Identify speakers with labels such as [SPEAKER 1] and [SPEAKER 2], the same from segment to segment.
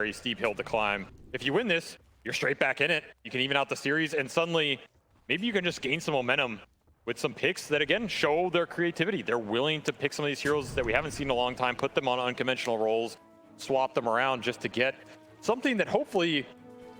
[SPEAKER 1] very steep hill to climb. If you win this, you're straight back in it. You can even out the series, and suddenly, maybe you can just gain some momentum with some picks that, again, show their creativity. They're willing to pick some of these heroes that we haven't seen in a long time, put them on unconventional roles, swap them around just to get something that hopefully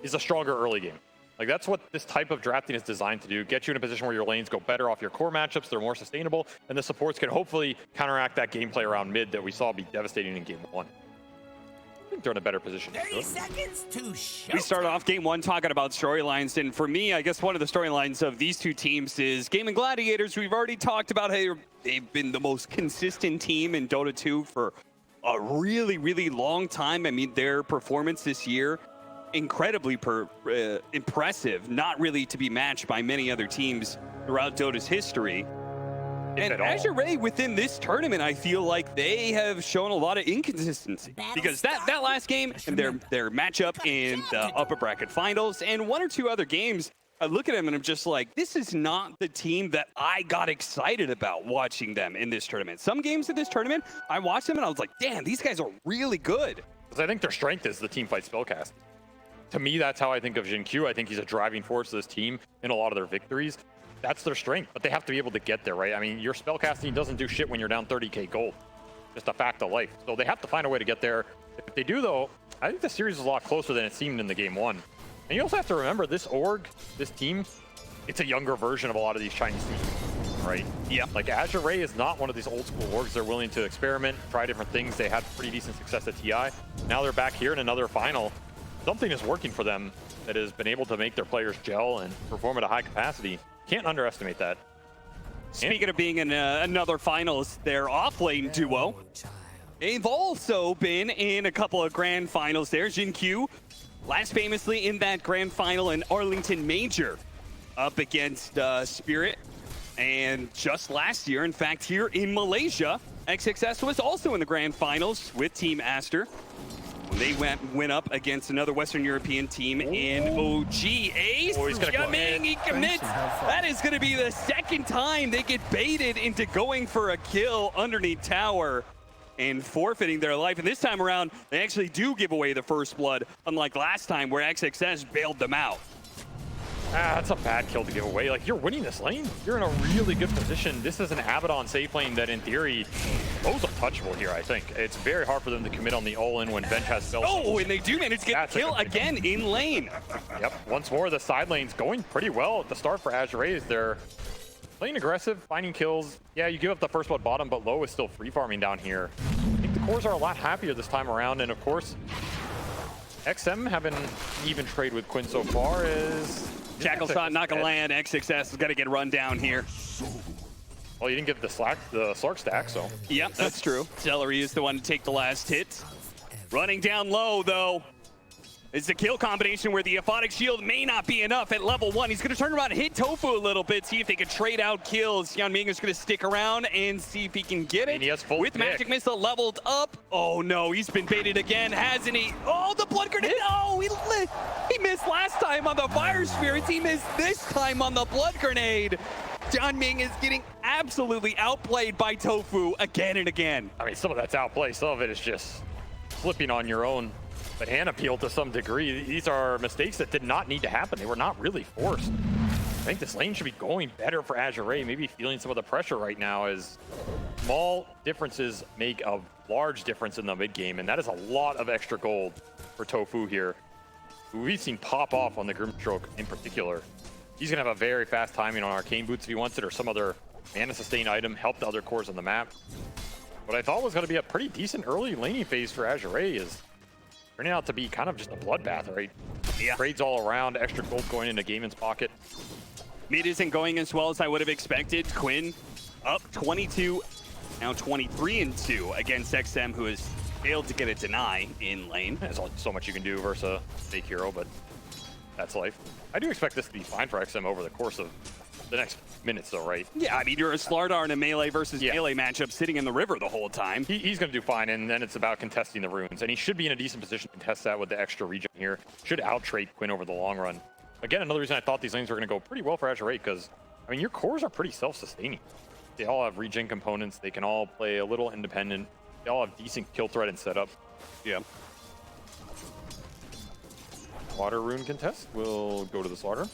[SPEAKER 1] is a stronger early game. Like, that's what this type of drafting is designed to do. Get you in a position where your lanes go better off your core matchups, they're more sustainable, and the supports can hopefully counteract that gameplay around mid that we saw be devastating in game 1. I think they're in a better position.
[SPEAKER 2] 30 seconds to show.
[SPEAKER 3] We start off game 1 talking about storylines, and for me, I guess one of the storylines of these two teams is Gaimin Gladiators. We've already talked about how they've been the most consistent team in Dota 2 for a really, really long time. I mean, their performance this year, incredibly impressive, not really to be matched by many other teams throughout Dota's history. And Azure within this tournament, I feel like they have shown a lot of inconsistency. Because that last game, and their matchup in the upper bracket finals, and one or two other games, I look at them and I'm just like, this is not the team that I got excited about watching them in this tournament. Some games in this tournament, I watched them and I was like, damn, these guys are really good.
[SPEAKER 1] Because I think their strength is the team fight spellcast. To me, that's how I think of XinQ. I think he's a driving force of this team in a lot of their victories. That's their strength, but they have to be able to get there, right? I mean, your spellcasting doesn't do shit when you're down 30k gold. Just a fact of life. So they have to find a way to get there. If they do, though, I think the series is a lot closer than it seemed in the game 1. And you also have to remember, this org, this team, it's a younger version of a lot of these Chinese teams, right?
[SPEAKER 3] Yeah.
[SPEAKER 1] Like, Azure is not one of these old school orgs. They're willing to experiment, try different things. They had pretty decent success at TI. Now they're back here in another final. Something is working for them that has been able to make their players gel and perform at a high capacity. Can't underestimate that.
[SPEAKER 3] Speaking of being in another finals, their off-lane duo, they've also been in a couple of grand finals there. XinQ, last famously in that grand final in Arlington Major, up against Spirit. And just last year, in fact, here in Malaysia, XXS was also in the grand finals with Team Aster. They went up against another Western European team in OG. Ace, Gaimin, he commits. That is going to be the second time they get baited into going for a kill underneath tower and forfeiting their life. And this time around, they actually do give away the first blood, unlike last time where XXS bailed them out.
[SPEAKER 1] That's a bad kill to give away. Like, you're winning this lane. You're in a really good position. This is an Abaddon safe lane that, in theory, goes untouchable here, I think. It's very hard for them to commit on the all-in when bench has spells.
[SPEAKER 3] Oh, and they do manage to get the kill again in lane.
[SPEAKER 1] Yep. Once more, the side lane's going pretty well at the start for Azure. They're playing aggressive, finding kills. Yeah, you give up the first blood bottom, but low is still free farming down here. I think the cores are a lot happier this time around, and of course, XM haven't even traded with Quinn so far as...
[SPEAKER 3] Jackal's not gonna land. XXS is gonna get run down here.
[SPEAKER 1] Well, you didn't get the Slark stack, so...
[SPEAKER 3] Yep, that's true. Seleri is the one to take the last hit. Running down low, though. It's a kill combination where the Aphotic Shield may not be enough at level 1. He's going to turn around and hit Tofu a little bit, see if they can trade out kills. Yanming is going to stick around and see if he can get it.
[SPEAKER 1] And he has full
[SPEAKER 3] with
[SPEAKER 1] pick.
[SPEAKER 3] Magic Missile leveled up. Oh, no, he's been baited again, hasn't he? Oh, the Blood Grenade. No, he missed last time on the Fire Spirits. He missed this time on the Blood Grenade. Yanming is getting absolutely outplayed by Tofu again and again.
[SPEAKER 1] I mean, some of that's outplay. Some of it is just flipping on your own. But hand appeal to some degree. These are mistakes that did not need to happen. They were not really forced. I think this lane should be going better for Azure. Maybe feeling some of the pressure right now as small differences make a large difference in the mid game. And that is a lot of extra gold for Tofu here, who we've seen pop off on the Grimstroke in particular. He's going to have a very fast timing on Arcane Boots if he wants it, or some other mana sustain item, help the other cores on the map. What I thought was going to be a pretty decent early laning phase for Azure is turning out to be kind of just a bloodbath, right?
[SPEAKER 3] Yeah.
[SPEAKER 1] Trades all around, extra gold going into Gaimin's pocket.
[SPEAKER 3] Mid isn't going as well as I would have expected. Quinn up 22, now 23-2 against XM, who has failed to get a deny in lane.
[SPEAKER 1] There's so much you can do versus a fake hero, but that's life. I do expect this to be fine for XM over the course of the next minutes though, right?
[SPEAKER 3] Yeah, I mean, you're a Slardar in a melee versus melee matchup sitting in the river the whole time.
[SPEAKER 1] He's going to do fine, and then it's about contesting the runes. And he should be in a decent position to contest that with the extra regen here. Should out-trade Quinn over the long run. Again, another reason I thought these lanes were going to go pretty well for Azure, because, I mean, your cores are pretty self-sustaining. They all have regen components. They can all play a little independent. They all have decent kill threat and setup.
[SPEAKER 3] Yeah.
[SPEAKER 1] Slaughter rune contest will go to the Slaughter.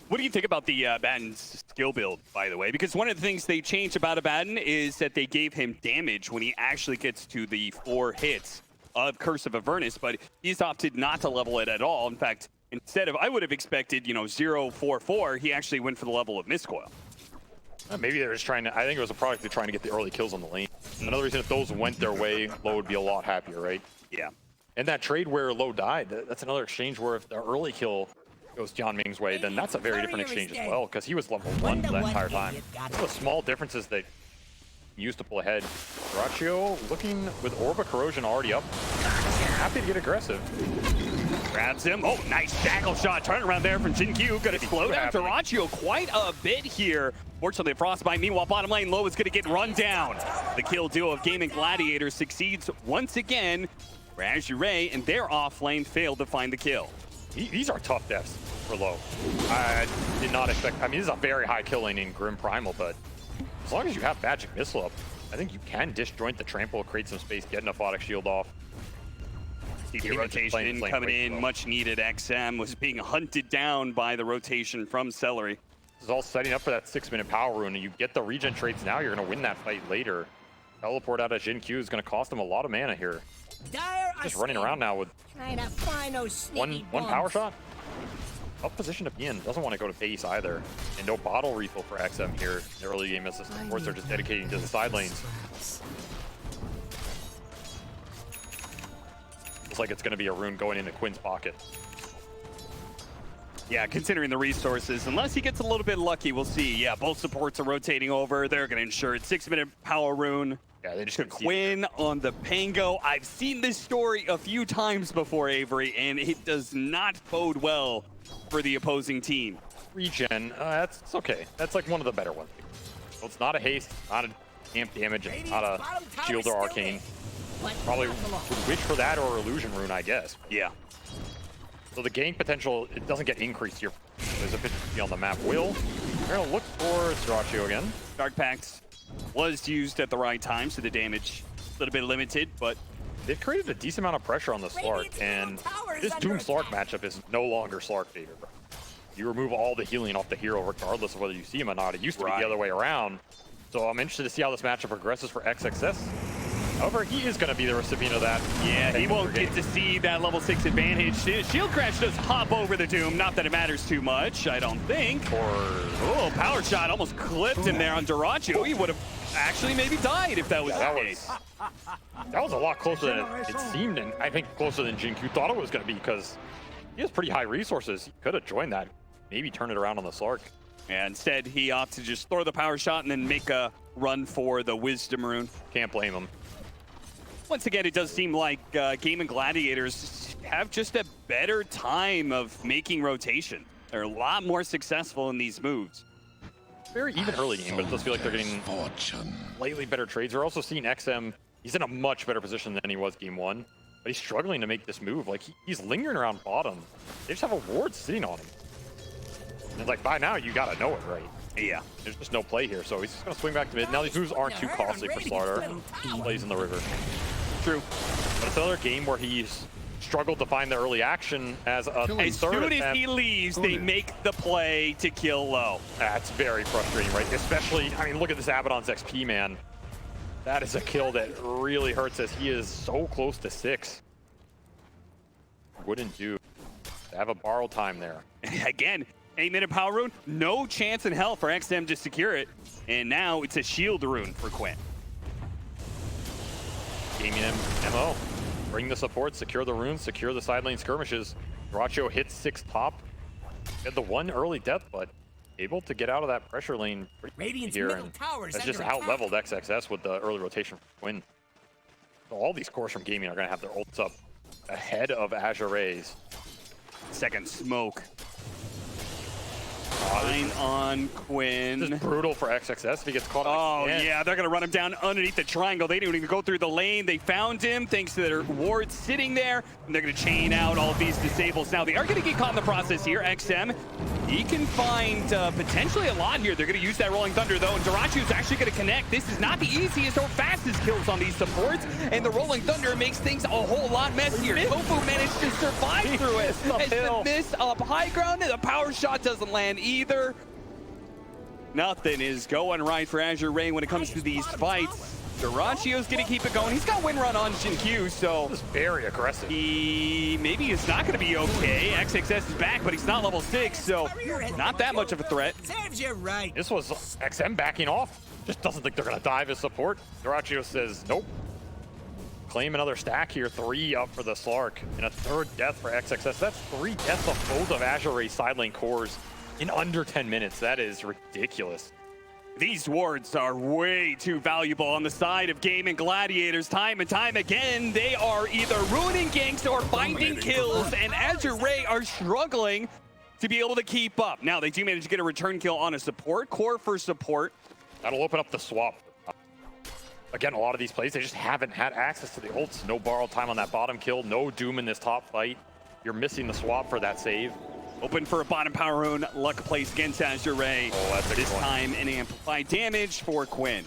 [SPEAKER 3] What do you think about the Abaddon's skill build, by the way? Because one of the things they changed about Abaddon is that they gave him damage when he actually gets to the 4 hits of Curse of Avernus, but he's opted not to level it at all. In fact, instead of, I would have expected, 0-4-4, he actually went for the level of Mistcoil.
[SPEAKER 1] Maybe they're just trying to, I think it was a product of trying to get the early kills on the lane. Another reason if those went their way, Low would be a lot happier, right?
[SPEAKER 3] Yeah.
[SPEAKER 1] And that trade where Low died, that's another exchange where if the early kill goes John Ming's way, then that's a very different exchange as well, because he was level 1 that entire time. The small differences that he used to pull ahead. Dryacho looking with Orb of Corrosion already up. Happy to get aggressive.
[SPEAKER 3] Grabs him. Oh, nice tackle shot. Turn around there from XinQ. Gonna slow down Dryacho quite a bit here. Fortunately, Frostbite. Meanwhile, bottom lane, Low is gonna get run down. The kill duo of Gaimin Gladiator succeeds once again, where Azure and their off lane failed to find the kill.
[SPEAKER 1] These are tough deaths for Low. I did not expect, I mean, this is a very high kill lane in Grim Primal, but as long as you have Magic Missile up, I think you can disjoint the trample, create some space, get an Aphotic Shield off.
[SPEAKER 3] TP rotation coming in, much needed. XM was being hunted down by the rotation from Seleri.
[SPEAKER 1] This is all setting up for that 6-minute power rune, and you get the regen traits now, you're going to win that fight later. Teleport out of XinQ is going to cost him a lot of mana here. Just running around now with one power shot. Tough position to be in. Doesn't want to go to base either. And no bottle refill for XM here in the early game as the supports are just dedicating to the side lanes. Looks like it's going to be a rune going into Quinn's pocket.
[SPEAKER 3] Yeah, considering the resources, unless he gets a little bit lucky, we'll see. Yeah, both supports are rotating over. They're going to ensure it. 6-minute power rune.
[SPEAKER 1] Yeah, they just
[SPEAKER 3] Quinn on the Pango. I've seen this story a few times before, Avery, and it does not bode well for the opposing team.
[SPEAKER 1] Regen, that's okay. That's like one of the better ones. So it's not a haste, not a amp damage, it's not a shield or arcane. Probably would wish for that or illusion rune, I guess.
[SPEAKER 3] Yeah.
[SPEAKER 1] So the gank potential, it doesn't get increased here. There's a bit on the map. We're gonna look for Dryacho again.
[SPEAKER 3] Dark Pact was used at the right time, so the damage a little bit limited, but
[SPEAKER 1] they've created a decent amount of pressure on the Slark, and this Doom Slark matchup is no longer Slark favor. You remove all the healing off the hero regardless of whether you see him or not. It used to be the other way around. So I'm interested to see how this matchup progresses for XXS. However, he is going to be the recipient of that.
[SPEAKER 3] Yeah, he won't get to see that level 6 advantage. Shield Crash does hop over the Doom. Not that it matters too much, I don't think. Oh, power shot almost clipped him there on Dryacho. He would have actually maybe died if that was the case.
[SPEAKER 1] That was a lot closer than it seemed, and I think closer than XinQ thought it was going to be, because he has pretty high resources. He could have joined that, maybe turn it around on the Slark.
[SPEAKER 3] And instead, he opted to just throw the power shot and then make a run for the Wisdom Rune.
[SPEAKER 1] Can't blame him.
[SPEAKER 3] Once again, it does seem like Gaimin Gladiators have just a better time of making rotation. They're a lot more successful in these moves.
[SPEAKER 1] Very even early game, but it does feel like they're getting slightly better trades. We're also seeing XM, he's in a much better position than he was game 1, but he's struggling to make this move. Like, he's lingering around bottom. They just have a ward sitting on him. And like, by now, you gotta know it, right?
[SPEAKER 3] Yeah.
[SPEAKER 1] There's just no play here, so he's just gonna swing back to mid. Now these moves aren't too costly for Slaughter. He plays in the river.
[SPEAKER 3] True.
[SPEAKER 1] But it's another game where he's struggled to find the early action as a
[SPEAKER 3] As soon as he leaves, they make the play to kill Low.
[SPEAKER 1] That's very frustrating, right? Especially, I mean, look at this Abaddon's XP, man. That is a kill that really hurts as he is so close to 6. Wouldn't do. To have a borrow time there.
[SPEAKER 3] Again, 8-minute power rune, no chance in hell for XM to secure it. And now it's a shield rune for Quinn.
[SPEAKER 1] Gaimin MO. Bring the support, secure the runes, secure the side lane skirmishes. Dryacho hits 6 top. Had the one early death, but able to get out of that pressure lane pretty here. And that's just out-leveled XXS with the early rotation from Quinn. So all these cores from Gaimin are going to have their ults up ahead of Azure's.
[SPEAKER 3] Second smoke. Line on Quinn.
[SPEAKER 1] This is brutal for XXS if he gets caught.
[SPEAKER 3] Oh, yeah, they're going to run him down underneath the triangle. They didn't even go through the lane. They found him thanks to their ward sitting there. And they're going to chain out all of these disables. Now, they are going to get caught in the process here. XM, he can find potentially a lot here. They're going to use that Rolling Thunder, though. And Dryacho's actually going to connect. This is not the easiest or fastest kills on these supports. And the Rolling Thunder makes things a whole lot messier. Tofu managed to survive through it.
[SPEAKER 1] It's
[SPEAKER 3] It's the
[SPEAKER 1] uphill.
[SPEAKER 3] miss up high ground, and the power shot doesn't land either. Nothing is going right for Azure Ray when it comes to these fights. Dryacho's gonna keep it going. He's got win run on XinQ, so
[SPEAKER 1] This is very aggressive.
[SPEAKER 3] maybe it's not gonna be okay. XXS is back, but he's not level 6, so not that much of a threat.
[SPEAKER 2] Serves you right.
[SPEAKER 1] This was XM backing off. Just doesn't think they're gonna dive as support. Dryacho says nope. Claim another stack here. 3 up for the Slark. And a 3rd death for XXS. That's 3 deaths of both of Azure Ray's side lane cores in under 10 minutes. That is ridiculous.
[SPEAKER 3] These wards are way too valuable on the side of Gaimin Gladiators. Time and time again, they are either ruining ganks or finding kills, and Azure Ray are struggling to be able to keep up. Now, they do manage to get a return kill on a support, core for support.
[SPEAKER 1] That'll open up the swap. Again, a lot of these plays, they just haven't had access to the ults. No borrowed time on that bottom kill. No Doom in this top fight. You're missing the swap for that save.
[SPEAKER 3] Open for a bottom power rune, luck plays against Azure Ray.
[SPEAKER 1] Oh, that's a good
[SPEAKER 3] this
[SPEAKER 1] one.
[SPEAKER 3] time an amplified damage for Quinn.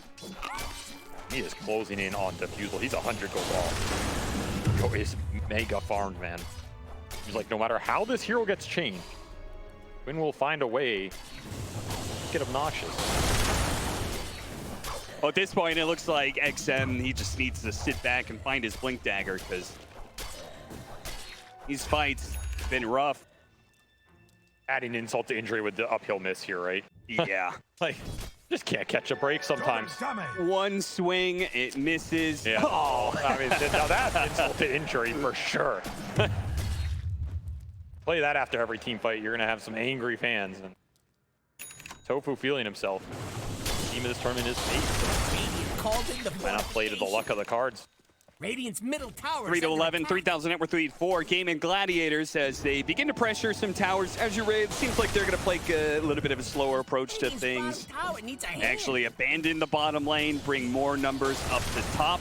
[SPEAKER 1] He is closing in on Diffusal. He's 100 gold off. Yo, he's mega farmed, man. He's like, no matter how this hero gets changed, Quinn will find a way to get obnoxious.
[SPEAKER 3] Well, at this point, it looks like XM, he just needs to sit back and find his Blink Dagger, because these fights have been rough.
[SPEAKER 1] Adding insult to injury with the uphill miss here, right?
[SPEAKER 3] Yeah.
[SPEAKER 1] Like, just can't catch a break sometimes.
[SPEAKER 3] One swing, it misses.
[SPEAKER 1] Yeah.
[SPEAKER 3] Oh,
[SPEAKER 1] I mean, now that's insult to injury for sure. Play that after every team fight. You're going to have some angry fans. And Tofu feeling himself. Team of this tournament is fate.
[SPEAKER 2] Radiant called in the
[SPEAKER 1] Might not play to the luck of the cards.
[SPEAKER 2] Radiant's middle tower.
[SPEAKER 3] 3 to 11, 3,000 net worth lead for Gaimin Gladiators as they begin to pressure some towers. Azure Ray, it seems like they're going to take a little bit of a slower approach to things. Actually abandon the bottom lane, bring more numbers up the top,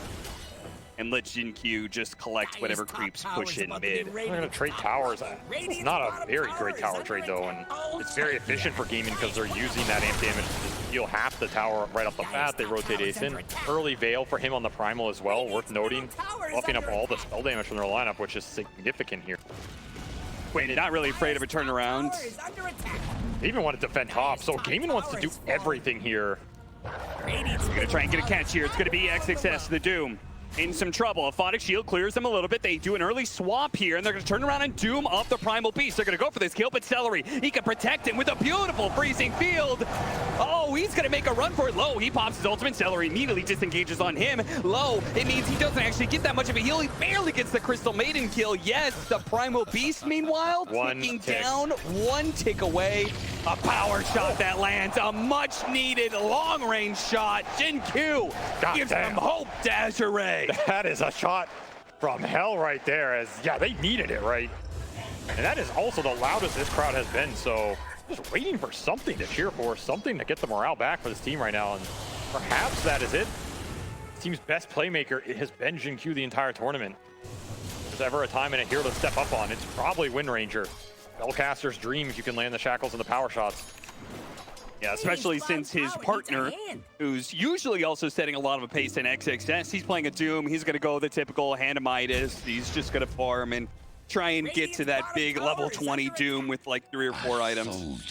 [SPEAKER 3] and let XinQ just collect whatever creeps push in mid.
[SPEAKER 1] They're going to trade towers. It's not a very great tower trade, though, and it's very efficient for Gaimin because they're using that amp damage to heal half the tower right off the bat. They rotate Ace in. Early Veil for him on the Primal as well, worth noting. Buffing up all the spell damage from their lineup, which is significant here.
[SPEAKER 3] Wait, not really afraid of a turnaround.
[SPEAKER 1] They even want to defend top, so Gaimin wants to do everything here.
[SPEAKER 3] Going to try and get a catch here. It's going to be XXS, the Doom. In some trouble. Aphotic Shield clears them a little bit. They do an early swap here, and they're going to turn around and Doom up the Primal Beast. They're going to go for this kill, but Seleri, he can protect him with a beautiful freezing field. Oh, he's going to make a run for it. Low, he pops his ultimate. Seleri immediately disengages on him. Low, it means he doesn't actually get that much of a heal. He barely gets the Crystal Maiden kill. Yes, the Primal Beast, meanwhile, ticking down, 1 tick away. A power shot that lands. A much-needed long-range shot. XinQ gives them hope to Azure Ray.
[SPEAKER 1] That is a shot from hell right there, as, yeah, they needed it, right? And that is also the loudest this crowd has been, so just waiting for something to cheer for, something to get the morale back for this team right now, and perhaps that is it. This team's best playmaker has been XinQ the entire tournament. If there's ever a time and a hero to step up on, it's probably Wind Ranger. Spellcaster's dream if you can land the shackles and the power shots.
[SPEAKER 3] Yeah, especially since his partner, who's usually also setting a lot of a pace in XXS, he's playing a Doom. He's going to go the typical Hanamitis. He's just going to farm and try and get to that big level 20 Doom with like 3 or 4 items.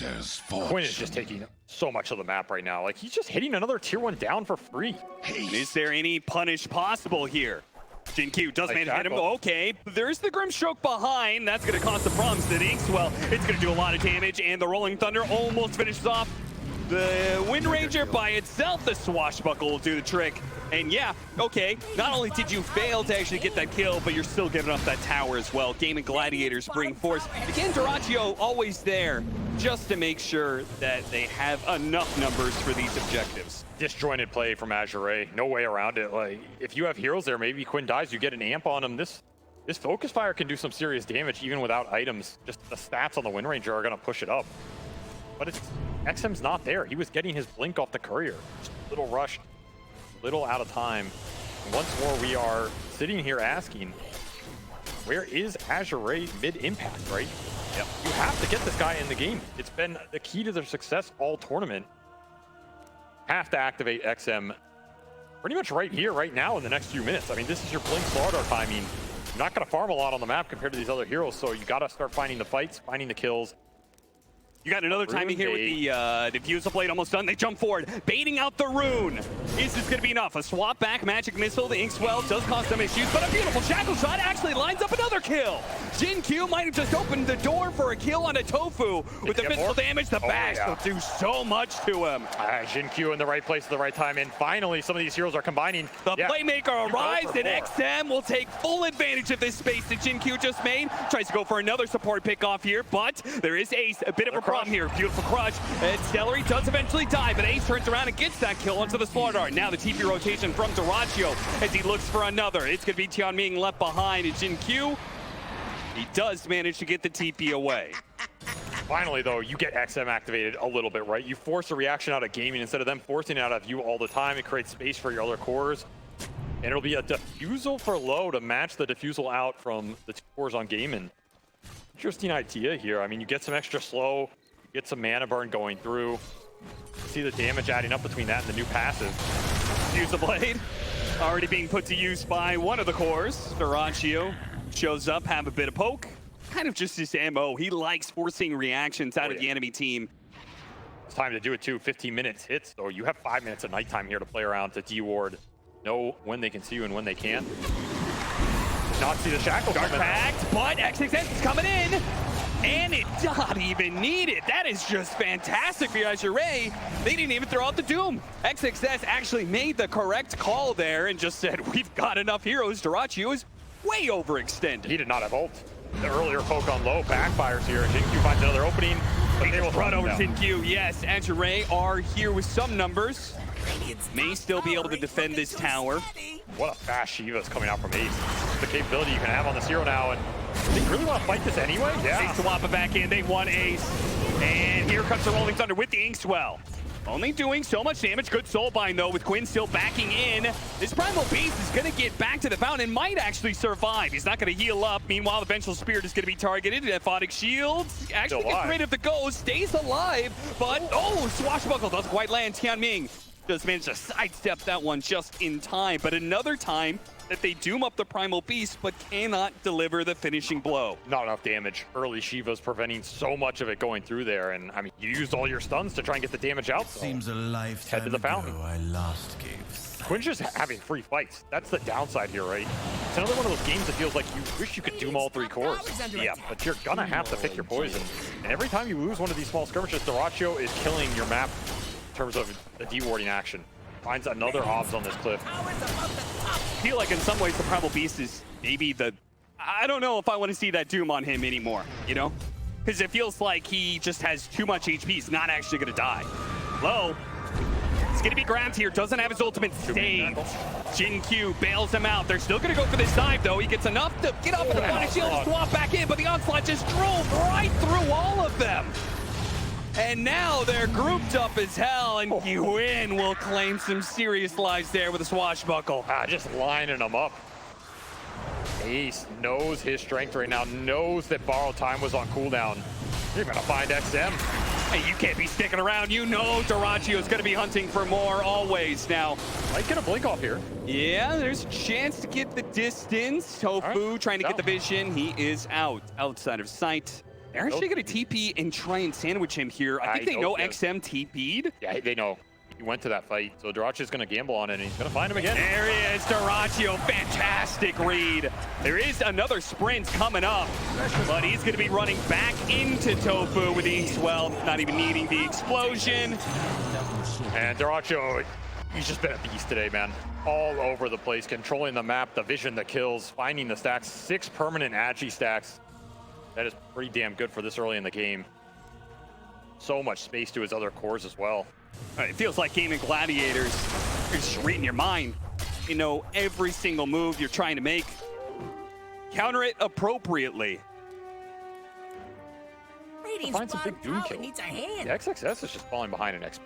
[SPEAKER 1] Quinn is just taking so much of the map right now. Like, he's just hitting another tier 1 down for free.
[SPEAKER 3] Is there any punish possible here? XinQ does manage to hit him. Okay, there's the Grimstroke behind. That's going to cause some problems to the Inkswell. It's going to do a lot of damage, and the Rolling Thunder almost finishes off the Wind Ranger by itself. The Swashbuckle will do the trick. And yeah, okay, not only did you fail to actually get that kill, but you're still giving up that tower as well. Gaimin Gladiators bring force. Again, Dryacho always there just to make sure that they have enough numbers for these objectives.
[SPEAKER 1] Disjointed play from Azure Ray. No way around it. Like, if you have heroes there, maybe Quinn dies, you get an amp on him. This Focus Fire can do some serious damage even without items. Just the stats on the Wind Ranger are going to push it up. But XM's not there. He was getting his blink off the courier. Just a little rushed, little out of time. And once more, we are sitting here asking, where is Azure Ray mid-impact, right? Yep. You have to get this guy in the game. It's been the key to their success all tournament. Have to activate XM pretty much right here, right now, in the next few minutes. I mean, this is your blink Slardar timing. You're not going to farm a lot on the map compared to these other heroes, so you got to start finding the fights, finding the kills.
[SPEAKER 3] You got another timing here with the diffusal blade almost done. They jump forward, baiting out the rune. Is this going to be enough? A swap back magic missile. The Inkswell does cause some issues, but a beautiful shackle shot actually lines up another kill. XinQ might have just opened the door for a kill on a tofu. With the physical damage, the bash will do so much to him.
[SPEAKER 1] XinQ in the right place at the right time, and finally some of these heroes are combining.
[SPEAKER 3] The playmaker arrives, and XM will take full advantage of this space that XinQ just made. Tries to go for another support pick off here, but there is Ace, a bit of a problem here. Beautiful crush, and Seleri does eventually die, but Ace turns around and gets that kill onto the Slark. Now the TP rotation from Dryacho as he looks for another. It's going to be Tianming left behind, and XinQ, he does manage to get the TP away.
[SPEAKER 1] Finally, though, you get XM activated a little bit, right? You force a reaction out of Gaimin instead of them forcing it out of you all the time. It creates space for your other cores. And it'll be a diffusal for low to match the diffusal out from the 2 cores on Gaimin. Interesting idea here. I mean, you get some extra slow, get some mana burn going through. See the damage adding up between that and the new passive.
[SPEAKER 3] Use the blade. Already being put to use by one of the cores. Dryacho shows up, have a bit of poke. Kind of just his MO. He likes forcing reactions out of the enemy team.
[SPEAKER 1] It's time to do it too. 15 minutes hits, though. You have 5 minutes of nighttime here to play around to D-ward. Know when they can see you and when they can't. Not see the shackle
[SPEAKER 3] Dark
[SPEAKER 1] coming.
[SPEAKER 3] Pact, but XXS is coming in. And it not even needed. That is just fantastic for Azure. They didn't even throw out the Doom. XXS actually made the correct call there and just said, we've got enough heroes. Dryacho is way overextended.
[SPEAKER 1] He did not have ult. The earlier poke on low backfires here. XinQ finds another opening, but they will
[SPEAKER 3] run over to
[SPEAKER 1] down.
[SPEAKER 3] XinQ. Yes, Azure are here with some numbers. May still be able to defend this tower.
[SPEAKER 1] What a fast Shiva's coming out from Ace. This is the capability you can have on this hero now, and do they really want to fight this anyway? Yeah.
[SPEAKER 3] Ace swap it back in. They want Ace. And here comes the Rolling Thunder with the Inkswell. Only doing so much damage. Good soul bind, though, with Quinn still backing in. This Primal Beast is going to get back to the fountain and might actually survive. He's not going to heal up. Meanwhile, the Vengeful Spirit is going to be targeted. Aphotic Shields actually gets rid of the Ghost. Stays alive, but, Swashbuckle doesn't quite land. Tianming does manage to sidestep that one just in time. But another time that they doom up the Primal Beast, but cannot deliver the finishing blow.
[SPEAKER 1] Not enough damage. Early Shiva's preventing so much of it going through there, and I mean, you used all your stuns to try and get the damage out. So
[SPEAKER 4] Seems a lifetime
[SPEAKER 1] head to the fountain.
[SPEAKER 4] ago I last gave.
[SPEAKER 1] Quinn's just having free fights. That's the downside here, right? It's another one of those games that feels like you wish you could doom all 3 cores. Yeah, but you're gonna have to pick your poison. And every time you lose one of these small skirmishes, Dryacho is killing your map in terms of the dewarding action. Finds another obs on this cliff.
[SPEAKER 3] I feel like in some ways the Primal Beast is maybe the... I don't know if I want to see that Doom on him anymore, you know? Because it feels like he just has too much HP. He's not actually going to die. Low. It's going to be grabbed here. Doesn't have his ultimate saved. XinQ bails him out. They're still going to go for this dive, though. He gets enough to get up with the Body Shield and swap back in, but the Onslaught just drove right through all of them. And now they're grouped up as hell, and Quinn will claim some serious lives there with a swashbuckle.
[SPEAKER 1] Just lining them up. Ace knows his strength right now, knows that borrowed time was on cooldown. You're gonna find XM.
[SPEAKER 3] Hey, you can't be sticking around. You know Dryacho is gonna be hunting for more always now.
[SPEAKER 1] Might get a blink off here.
[SPEAKER 3] Yeah, there's a chance to get the distance. Tofu trying to get the vision. He is outside of sight. They're actually going to TP and try and sandwich him here. I think they know XM TP'd.
[SPEAKER 1] Yeah, they know. He went to that fight, so Dryacho's going to gamble on it, and he's going to find him again.
[SPEAKER 3] There he is, Dryacho. Fantastic read. There is another sprint coming up, but he's going to be running back into Tofu with the Inkswell, not even needing the explosion.
[SPEAKER 1] And Dryacho, he's just been a beast today, man. All over the place, controlling the map, the vision, the kills, finding the stacks. 6 permanent Agi stacks. That is pretty damn good for this early in the game. So much space to his other cores as well.
[SPEAKER 3] It feels like Gaimin Gladiators are just reading your mind. You know every single move you're trying to make. Counter it appropriately.
[SPEAKER 1] Find some big Doom kill.
[SPEAKER 2] Needs a hand.
[SPEAKER 1] The XXS is just falling behind an X.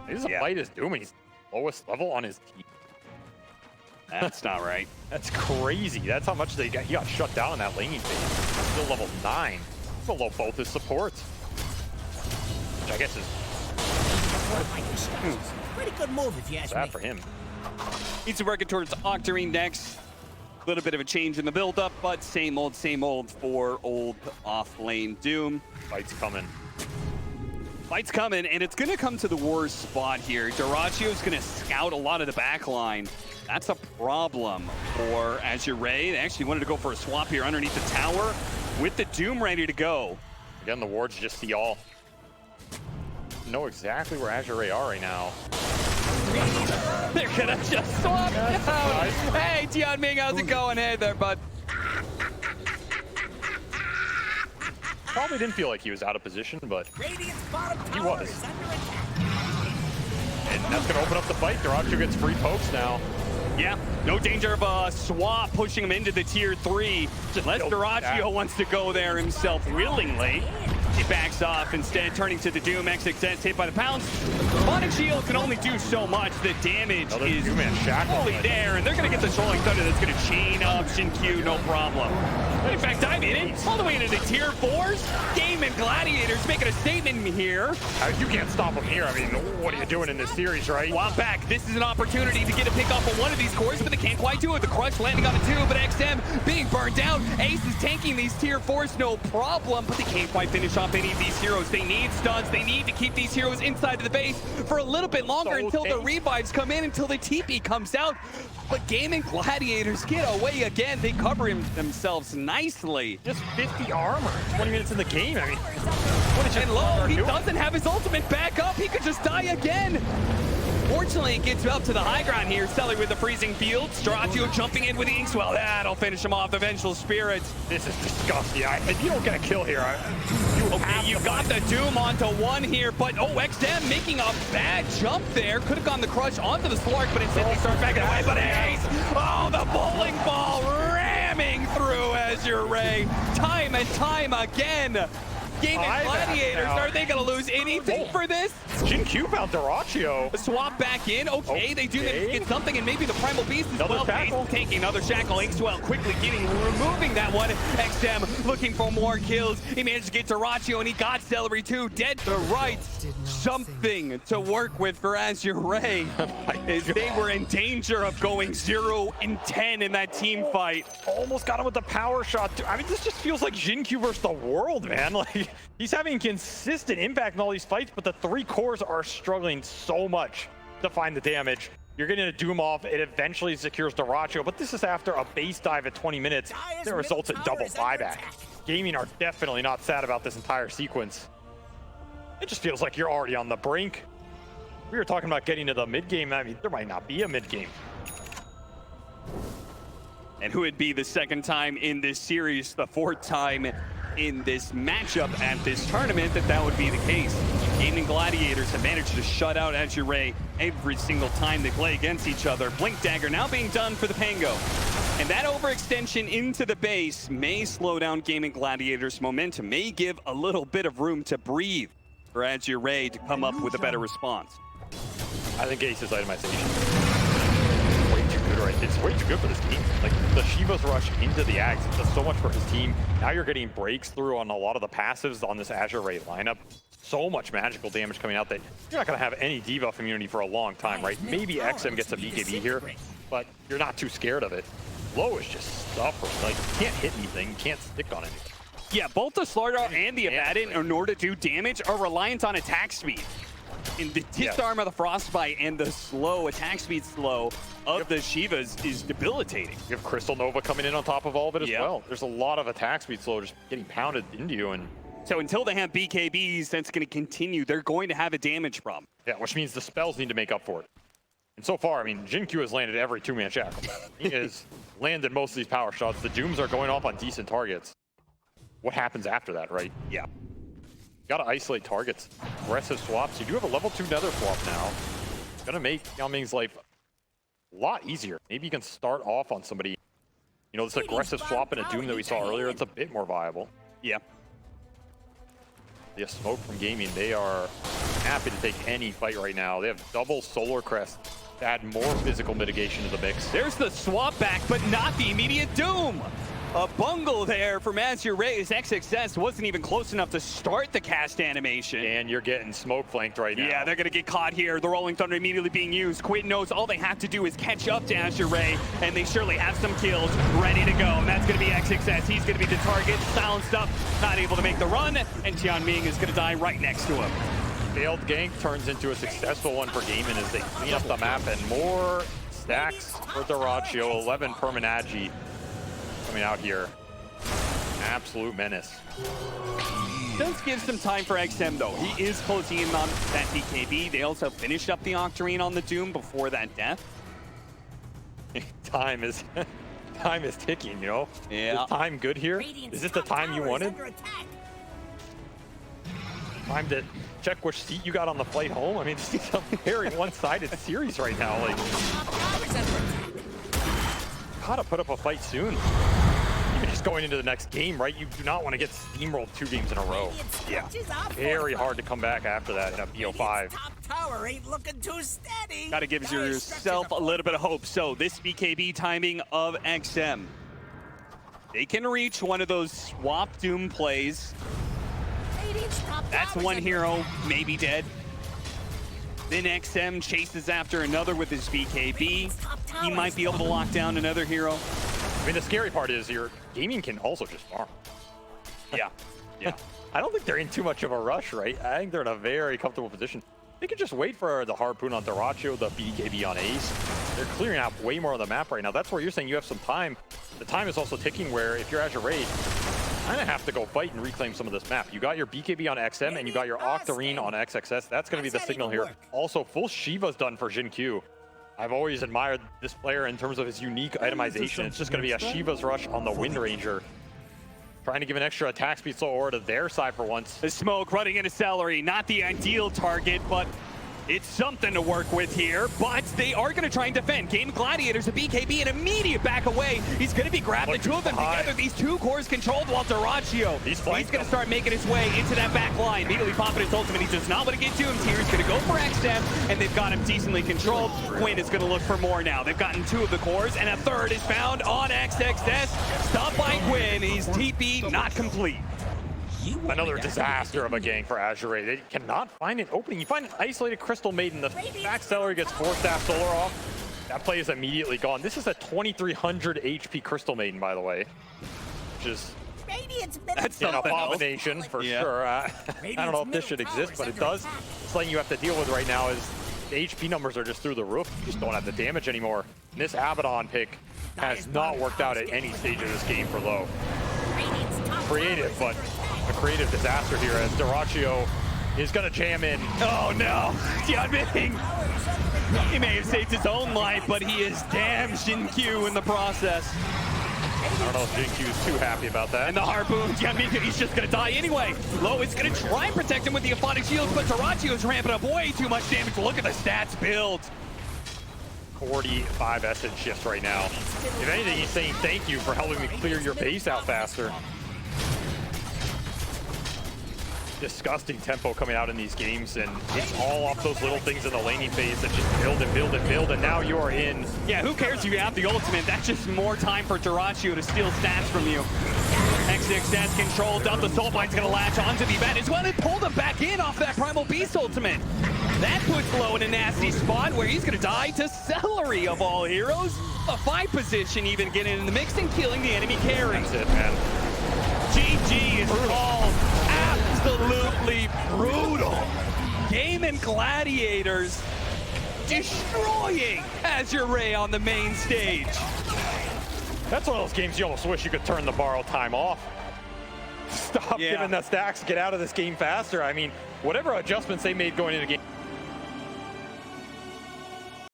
[SPEAKER 1] He doesn't fight his Doom. He's lowest level on his team.
[SPEAKER 3] That's not right.
[SPEAKER 1] That's crazy. That's how much he got shut down in that laning phase. Still level 9. Below both his supports. Which I guess is
[SPEAKER 2] Pretty good move if you ask me.
[SPEAKER 1] bad for him.
[SPEAKER 3] He's working towards Octarine next. Little bit of a change in the build-up, but same old for old off-lane Doom.
[SPEAKER 1] Fight's coming.
[SPEAKER 3] Fight's coming, and it's going to come to the worst spot here. Dryacho's going to scout a lot of the back line. That's a problem for Azure. They actually wanted to go for a swap here underneath the tower with the Doom ready to go.
[SPEAKER 1] Again, the wards just see all. Know exactly where Azure are right now.
[SPEAKER 3] They're going to just swap down.
[SPEAKER 1] Nice.
[SPEAKER 3] Hey, Tian Ming, how's it going? Hey there, bud.
[SPEAKER 1] Probably didn't feel like he was out of position, but
[SPEAKER 2] Radiant's bottom
[SPEAKER 1] he
[SPEAKER 2] tower
[SPEAKER 1] was.
[SPEAKER 2] is under attack.
[SPEAKER 1] And that's going to open up the fight. Dryacho gets free pokes now.
[SPEAKER 3] Yeah, no danger of a swap pushing him into the tier 3. Unless Dryacho wants to go there himself willingly. He backs off instead, turning to the Doom. XXS hit by the pounce. Sonic Shield can only do so much. The damage is fully there, and they're going to get the Trolling Thunder that's going to chain up XinQ, no problem. In fact, Gaimin all the way into the tier 4s. Gaimin Gladiators making a statement here.
[SPEAKER 1] You can't stop him here. I mean, what are you doing in this series, right?
[SPEAKER 3] While back, this is an opportunity to get a pick off of one of these cores, but they can't quite do it. The Crush landing on a 2, but XM being burned down. Ace is tanking these tier 4s, no problem, but they can't quite finish off any of these heroes. They need stuns. They need to keep these heroes inside of the base for a little bit longer until the revives come in, until the TP comes out. But Gaimin Gladiators get away again. They cover themselves nicely.
[SPEAKER 1] Just 50 armor, 20 minutes in the game. I mean, what is
[SPEAKER 3] And low, he doesn't have his ultimate back up. He could just die again. Fortunately, it gets up to the high ground here. Seleri with the freezing field. Dryacho jumping in with the Inkswell. That'll finish him off. The Vengeful Spirits.
[SPEAKER 1] This is disgusting. If you don't get a kill here,
[SPEAKER 3] You got the Doom onto 1 here, but XM making a bad jump there. Could have gone the Crush onto the Slark, but instead he starts backing away. But Ace, oh, the bowling ball ramming through Azure. Time and time again. Gaimin Gladiators, are they going to lose anything for this?
[SPEAKER 1] XinQ found Dryacho.
[SPEAKER 3] Swap back in. Okay, they do manage to get something, and maybe the Primal Beast as well. Taking another shackle. Inkswell quickly removing that one. XM looking for more kills. He managed to get Dryacho, and he got Seleri too. Dead to rights. Something to work with for Azure. As they were in danger of going 0-10 in that team fight.
[SPEAKER 1] Almost got him with the power shot. I mean, this just feels like XinQ versus the world, man. Like, he's having consistent impact in all these fights, but the 3 cores are struggling so much to find the damage. You're getting a Doom off. It eventually secures Dryacho, but this is after a base dive at 20 minutes that results in double buyback. Gaimin are definitely not sad about this entire sequence. It just feels like you're already on the brink. We were talking about getting to the mid game. I mean, there might not be a mid game.
[SPEAKER 3] And who would be the 2nd time in this series, the 4th time in this matchup at this tournament that would be the case. Gaimin Gladiators have managed to shut out Azure every single time they play against each other. Blink Dagger now being done for the Pango. And that overextension into the base may slow down Gaimin Gladiators' momentum, may give a little bit of room to breathe for Azure to come up with a better response.
[SPEAKER 1] I think Ace's itemization way too good, right? It's way too good for this team. Like, the Shiva's rush into the Axe does so much for his team. Now you're getting breaks through on a lot of the passives on this Azure lineup. So much magical damage coming out that you're not going to have any debuff immunity for a long time, right? Maybe XM gets a BKB here, but you're not too scared of it. Low is just suffering. Like, you can't hit anything, you can't stick on anything.
[SPEAKER 3] Yeah, both the Slark and the Abaddon, in order to do damage, are reliant on attack speed. In the disarm of the Frostbite and the slow attack speed slow of the Shivas is debilitating.
[SPEAKER 1] You have Crystal Nova coming in on top of all of it as well. There's a lot of attack speed slow just getting pounded into you. And
[SPEAKER 3] so until they have BKBs, that's going to continue. They're going to have a damage problem.
[SPEAKER 1] Yeah, which means the spells need to make up for it. And so far, I mean, XinQ has landed every 2-man shackle. He has landed most of these power shots. The Dooms are going off on decent targets. What happens after that, right?
[SPEAKER 3] Yeah.
[SPEAKER 1] Got to isolate targets. Aggressive swaps. You do have a level 2 nether swap now. Gonna make Yao Ming's life a lot easier. Maybe you can start off on somebody. You know, this aggressive swap in a Doom that we saw earlier, it's a bit more viable.
[SPEAKER 3] Yeah.
[SPEAKER 1] They have smoke from Gaimin. They are happy to take any fight right now. They have double Solar Crest to add more physical mitigation to the mix.
[SPEAKER 3] There's the swap back, but not the immediate Doom. A bungle there from Azure. His XXS wasn't even close enough to start the cast animation.
[SPEAKER 1] And you're getting smoke flanked right now.
[SPEAKER 3] Yeah, they're gonna get caught here. The Rolling Thunder immediately being used. Quinn knows all they have to do is catch up to Azure, and they surely have some kills ready to go. And that's gonna be XXS. He's gonna be the target, silenced up, not able to make the run, and Tianming is gonna die right next to him.
[SPEAKER 1] Failed gank turns into a successful one for Gaimin as they clean up the map, and more stacks for Dryacho. 11 Permanagi coming out here. Absolute menace.
[SPEAKER 3] Does give some time for XM though. He is closing in on that BKB. They also finished up the Octarine on the Doom before that death.
[SPEAKER 1] Time is ticking, you know?
[SPEAKER 3] Yeah.
[SPEAKER 1] Is time good here? Is this the time you wanted? Time to check which seat you got on the flight home? I mean, this is a very one-sided series right now. Like, gotta put up a fight soon. Even just going into the next game, right? You do not want to get steamrolled 2 games in a row. Yeah, very hard to come back after that in a BO5.
[SPEAKER 2] Top tower ain't looking too steady.
[SPEAKER 3] Gotta give yourself a little bit of hope. So this BKB timing of XM. They can reach one of those swap Doom plays. That's one hero, maybe dead. Then XM chases after another with his BKB. He might be able to lock down another hero.
[SPEAKER 1] I mean, the scary part is your Gaimin can also just farm.
[SPEAKER 3] Yeah, yeah.
[SPEAKER 1] I don't think they're in too much of a rush, right? I think they're in a very comfortable position. They could just wait for the Harpoon on Dryacho, the BKB on Ace. They're clearing out way more of the map right now. That's where you're saying you have some time. The time is also ticking where if you're Azure Raid, you kind of have to go fight and reclaim some of this map. You got your BKB on XM and you got your Octarine on XXS. That's going to be the signal here. Also, full Shiva's done for XinQ. I've always admired this player in terms of his unique itemization. It's just going to be a Shiva's Rush on the Wind Ranger. Trying to give an extra attack speed slow aura to their side for once.
[SPEAKER 3] The smoke running into Seleri, not the ideal target, but it's something to work with here. But they are going to try and defend. Game Gladiators, a BKB, an immediate back away. He's going to be grabbed. The two of them together. These 2 cores controlled while Dryacho, he's going to start making his way into that back line. Immediately popping his ultimate. He does not want to get to him. Tyr's going to go for XM, and they've got him decently controlled. Quinn is going to look for more now. They've gotten 2 of the cores, and a 3rd is found on XXS. Stopped by Quinn. He's TP not complete.
[SPEAKER 1] Another disaster of a gank for Azure. They cannot find an opening. You find an isolated Crystal Maiden. The back Seleri gets 4-staff solar off. That play is immediately gone. This is a 2300 HP Crystal Maiden, by the way, which is
[SPEAKER 3] That's
[SPEAKER 1] an
[SPEAKER 3] something
[SPEAKER 1] abomination for sure. I don't know if this should exist, but it does. It's something you have to deal with right now is the HP numbers are just through the roof. You just don't have the damage anymore. And this Abaddon pick has not worked out at any stage of this game for low. Creative, but a creative disaster here as Dryacho is going to jam in.
[SPEAKER 3] Oh no, Tianming! He may have saved his own life, but he is damn XinQ in the process.
[SPEAKER 1] I don't know if XinQ is too happy about that.
[SPEAKER 3] And the Harpoon, Tianming, he's just gonna die anyway. Low is gonna try and protect him with the Aphotic Shields, but Dryacho is ramping up way too much damage. Look at the stats build.
[SPEAKER 1] 45 essence shifts right now. If anything, he's saying thank you for helping me clear your base out faster. Disgusting tempo coming out in these games, and it's all off those little things in the laning phase that just build and build and build, and now you are in.
[SPEAKER 3] Yeah, who cares if you have the ultimate? That's just more time for Dryacho to steal stats from you. XXS controlled up, the Soul Bind's gonna latch onto the event as well and pull them back in off that Primal Beast ultimate. That puts Low in a nasty spot where he's gonna die to Seleri of all heroes. A 5 position even getting in the mix and killing the enemy carry.
[SPEAKER 1] That's it, man.
[SPEAKER 3] GG is called absolutely brutal. Gaimin Gladiators destroying Azure on the main stage.
[SPEAKER 1] That's one of those games you almost wish you could turn the borrow time off. Stop giving the stacks, get out of this game faster. I mean, whatever adjustments they made going into the game.